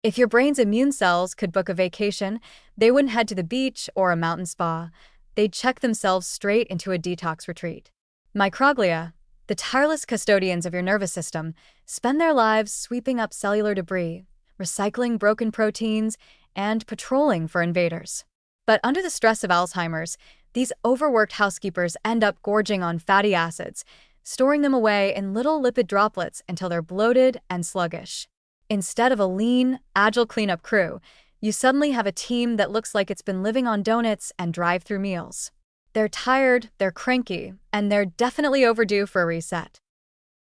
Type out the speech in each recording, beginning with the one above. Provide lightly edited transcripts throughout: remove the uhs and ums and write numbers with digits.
If your brain's immune cells could book a vacation, they wouldn't head to the beach or a mountain spa. They'd check themselves straight into a detox retreat. Microglia, the tireless custodians of your nervous system, spend their lives sweeping up cellular debris, recycling broken proteins, and patrolling for invaders. But under the stress of Alzheimer's, these overworked housekeepers end up gorging on fatty acids, storing them away in little lipid droplets until they're bloated and sluggish. Instead of a lean, agile cleanup crew, you suddenly have a team that looks like it's been living on donuts and drive-through meals. They're tired, they're cranky, and they're definitely overdue for a reset.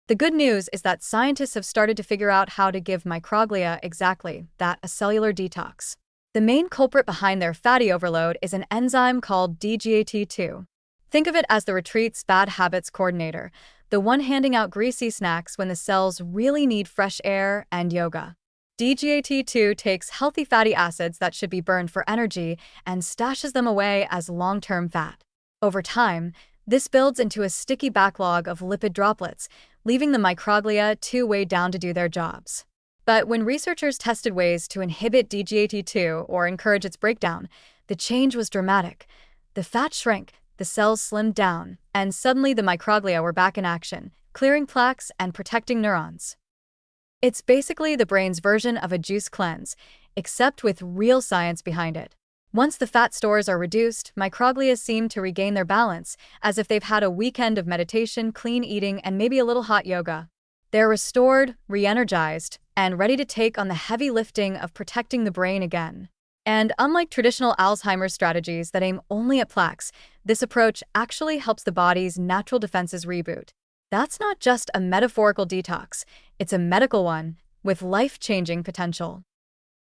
The good news is that scientists have started to figure out how to give microglia exactly that, a cellular detox. The main culprit behind their fatty overload is an enzyme called DGAT2. Think of it as the retreat's bad habits coordinator, the one handing out greasy snacks when the cells really need fresh air and yoga. DGAT2 takes healthy fatty acids that should be burned for energy and stashes them away as long-term fat. Over time, this builds into a sticky backlog of lipid droplets, leaving the microglia too weighed down to do their jobs. But when researchers tested ways to inhibit DGAT2 or encourage its breakdown, the change was dramatic. The fat shrank, the cells slimmed down, and suddenly the microglia were back in action, clearing plaques and protecting neurons. It's basically the brain's version of a juice cleanse, except with real science behind it. Once the fat stores are reduced, microglia seem to regain their balance, as if they've had a weekend of meditation, clean eating, and maybe a little hot yoga. They're restored, re-energized, and ready to take on the heavy lifting of protecting the brain again. And unlike traditional Alzheimer's strategies that aim only at plaques, this approach actually helps the body's natural defenses reboot. That's not just a metaphorical detox, it's a medical one with life-changing potential.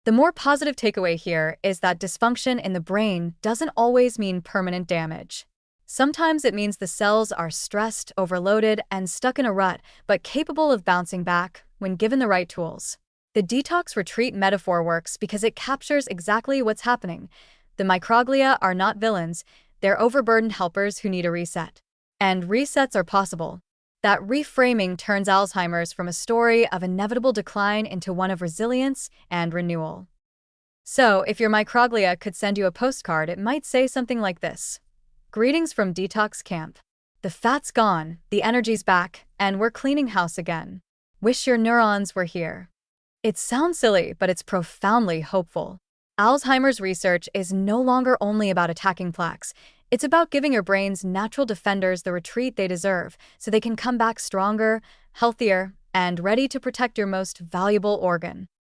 The more positive takeaway here is that dysfunction in the brain doesn't always mean permanent damage. Sometimes it means the cells are stressed, overloaded, and stuck in a rut, but capable of bouncing back when given the right tools. The detox retreat metaphor works because it captures exactly what's happening. The microglia are not villains, they're overburdened helpers who need a reset. And resets are possible. That reframing turns Alzheimer's from a story of inevitable decline into one of resilience and renewal. So, if your microglia could send you a postcard, it might say something like this. Greetings from Detox Camp. The fat's gone, the energy's back, and we're cleaning house again. Wish your neurons were here. It sounds silly, but it's profoundly hopeful. Alzheimer's research is no longer only about attacking plaques. It's about giving your brain's natural defenders the retreat they deserve so they can come back stronger, healthier, and ready to protect your most valuable organ.